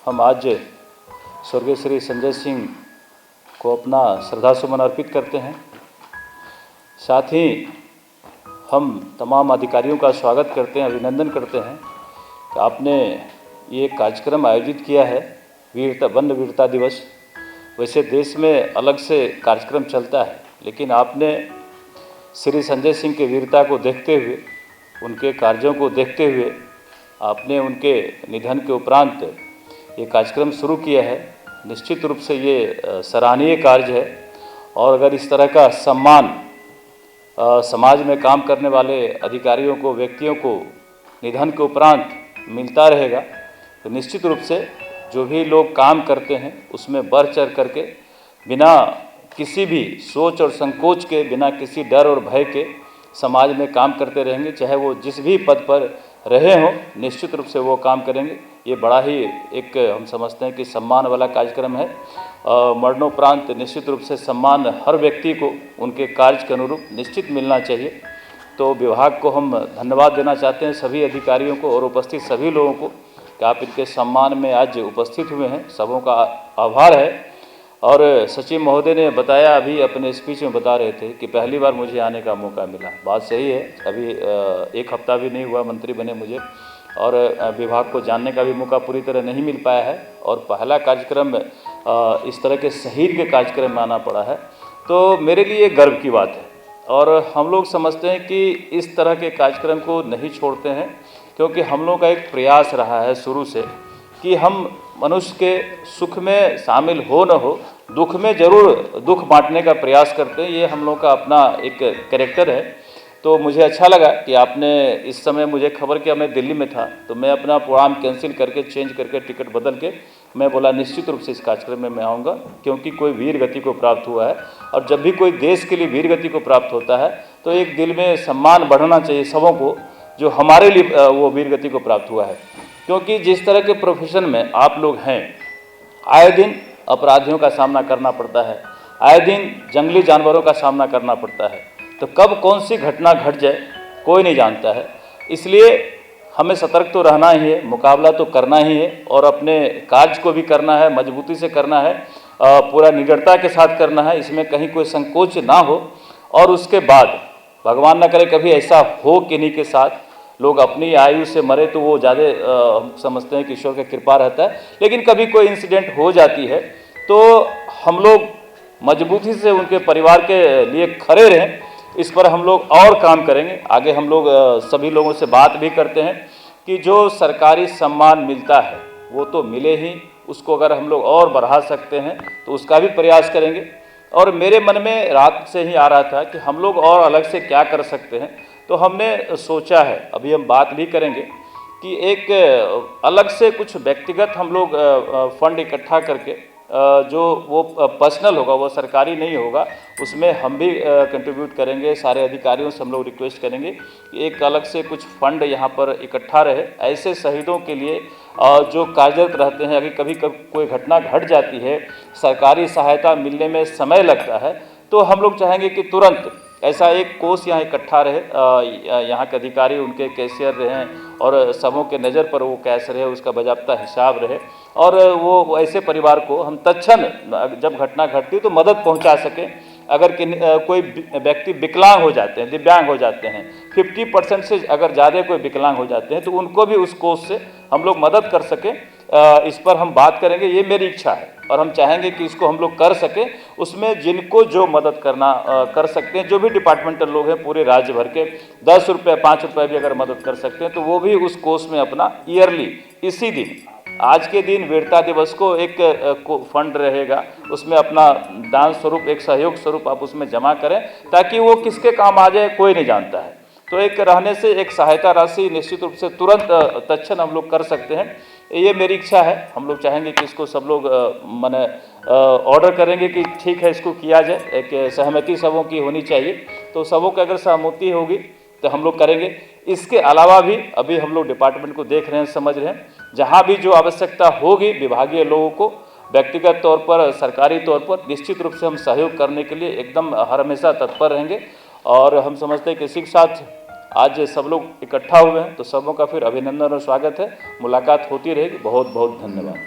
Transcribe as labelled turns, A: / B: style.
A: हम आज स्वर्गीय श्री संजय सिंह को अपना श्रद्धासुमन अर्पित करते हैं। साथ ही हम तमाम अधिकारियों का स्वागत करते हैं, अभिनंदन करते हैं कि आपने ये कार्यक्रम आयोजित किया है, वन वीरता दिवस। वैसे देश में अलग से कार्यक्रम चलता है, लेकिन आपने श्री संजय सिंह की वीरता को देखते हुए, उनके कार्यों को देखते हुए आपने उनके निधन के उपरांत ये कार्यक्रम शुरू किया है। निश्चित रूप से ये सराहनीय कार्य है और अगर इस तरह का सम्मान समाज में काम करने वाले अधिकारियों को, व्यक्तियों को निधन के उपरांत मिलता रहेगा तो निश्चित रूप से जो भी लोग काम करते हैं उसमें बढ़ चढ़ करके बिना किसी भी सोच और संकोच के, बिना किसी डर और भय के समाज में काम करते रहेंगे। चाहे वो जिस भी पद पर रहे हों, निश्चित रूप से वो काम करेंगे। ये बड़ा ही एक हम समझते हैं कि सम्मान वाला कार्यक्रम है। मरणोपरांत निश्चित रूप से सम्मान हर व्यक्ति को उनके कार्य के अनुरूप निश्चित मिलना चाहिए। तो विभाग को हम धन्यवाद देना चाहते हैं, सभी अधिकारियों को और उपस्थित सभी लोगों को कि आप इनके सम्मान में आज उपस्थित हुए हैं। सबों का आभार है। और सचिव महोदय ने बताया, अभी अपने स्पीच में बता रहे थे कि पहली बार मुझे आने का मौका मिला। बात सही है, अभी एक हफ्ता भी नहीं हुआ मंत्री बने मुझे, और विभाग को जानने का भी मौका पूरी तरह नहीं मिल पाया है। और पहला कार्यक्रम इस तरह के शहीद के कार्यक्रम में आना पड़ा है, तो मेरे लिए गर्व की बात है। और हम लोग समझते हैं कि इस तरह के कार्यक्रम को नहीं छोड़ते हैं, क्योंकि हम लोग का एक प्रयास रहा है शुरू से कि हम मनुष्य के सुख में शामिल हो न हो, दुख में ज़रूर दुख बांटने का प्रयास करते हैं। ये हम लोग का अपना एक कैरेक्टर है। तो मुझे अच्छा लगा कि आपने इस समय मुझे खबर किया, मैं दिल्ली में था, तो मैं अपना प्रोग्राम कैंसिल करके, चेंज करके, टिकट बदल के मैं बोला निश्चित रूप से इस कार्यक्रम में मैं आऊँगा, क्योंकि कोई वीर गति को प्राप्त हुआ है। और जब भी कोई देश के लिए वीर गति को प्राप्त होता है तो एक दिल में सम्मान बढ़ना चाहिए सबों को, जो हमारे लिए वो वीर गति को प्राप्त हुआ है। क्योंकि जिस तरह के प्रोफेशन में आप लोग हैं, आए दिन अपराधियों का सामना करना पड़ता है, आए दिन जंगली जानवरों का सामना करना पड़ता है, तो कब कौन सी घटना घट जाए कोई नहीं जानता है। इसलिए हमें सतर्क तो रहना ही है, मुकाबला तो करना ही है, और अपने कार्य को भी करना है, मजबूती से करना है, पूरा निडरता के साथ करना है, इसमें कहीं कोई संकोच ना हो। और उसके बाद भगवान न करे कभी ऐसा हो किन्हीं के साथ लोग अपनी आयु से मरे तो वो ज़्यादा हम समझते हैं कि ईश्वर का कृपा रहता है। लेकिन कभी कोई इंसिडेंट हो जाती है तो हम लोग मजबूती से उनके परिवार के लिए खड़े रहें, इस पर हम लोग और काम करेंगे। आगे हम लोग सभी लोगों से बात भी करते हैं कि जो सरकारी सम्मान मिलता है वो तो मिले ही, उसको अगर हम लोग और बढ़ा सकते हैं तो उसका भी प्रयास करेंगे। और मेरे मन में रात से ही आ रहा था कि हम लोग और अलग से क्या कर सकते हैं, तो हमने सोचा है, अभी हम बात भी करेंगे कि एक अलग से कुछ व्यक्तिगत हम लोग फंड इकट्ठा करके, जो वो पर्सनल होगा, वो सरकारी नहीं होगा, उसमें हम भी कंट्रीब्यूट करेंगे। सारे अधिकारियों से हम लोग रिक्वेस्ट करेंगे कि एक अलग से कुछ फंड यहाँ पर इकट्ठा रहे ऐसे शहीदों के लिए जो कार्यरत रहते हैं। अगर कभी कोई घटना घट जाती है, सरकारी सहायता मिलने में समय लगता है, तो हम लोग चाहेंगे कि तुरंत ऐसा एक कोष यहाँ इकट्ठा रहे, यहाँ के अधिकारी उनके कैशियर रहें और सबों के नज़र पर वो कैश रहे, उसका बाकायदा हिसाब रहे, और वो ऐसे परिवार को हम तत्क्षण जब घटना घटती है तो मदद पहुँचा सकें। अगर कोई व्यक्ति विकलांग हो जाते हैं, दिव्यांग हो जाते हैं, 50% से अगर ज़्यादा कोई विकलांग हो जाते हैं, तो उनको भी उस कोष से हम लोग मदद कर सकें। इस पर हम बात करेंगे, ये मेरी इच्छा है और हम चाहेंगे कि इसको हम लोग कर सकें। उसमें जिनको जो मदद करना कर सकते हैं, जो भी डिपार्टमेंटल लोग हैं पूरे राज्य भर के, 10 रुपये 5 रुपये भी अगर मदद कर सकते हैं तो वो भी उस कोष में अपना ईयरली, इसी दिन, आज के दिन वीरता दिवस को एक फंड रहेगा, उसमें अपना दान स्वरूप, एक सहयोग स्वरूप आप उसमें जमा करें, ताकि वो किसके काम आ जाए कोई नहीं जानता है। तो एक रहने से एक सहायता राशि निश्चित रूप से तुरंत तत्क्षण हम लोग कर सकते हैं। ये मेरी इच्छा है। हम लोग चाहेंगे कि इसको सब लोग माने ऑर्डर करेंगे कि ठीक है इसको किया जाए, एक सहमति सबों की होनी चाहिए। तो सबों की अगर सहमति होगी तो हम लोग करेंगे। इसके अलावा भी अभी हम लोग डिपार्टमेंट को देख रहे हैं, समझ रहे हैं, जहाँ भी जो आवश्यकता होगी विभागीय लोगों को व्यक्तिगत तौर पर, सरकारी तौर पर निश्चित रूप से हम सहयोग करने के लिए एकदम हर हमेशा तत्पर रहेंगे। और हम समझते हैं कि इसी के साथ आज सब लोग इकट्ठा हुए हैं तो सबों का फिर अभिनंदन और स्वागत है। मुलाकात होती रहेगी। बहुत बहुत धन्यवाद।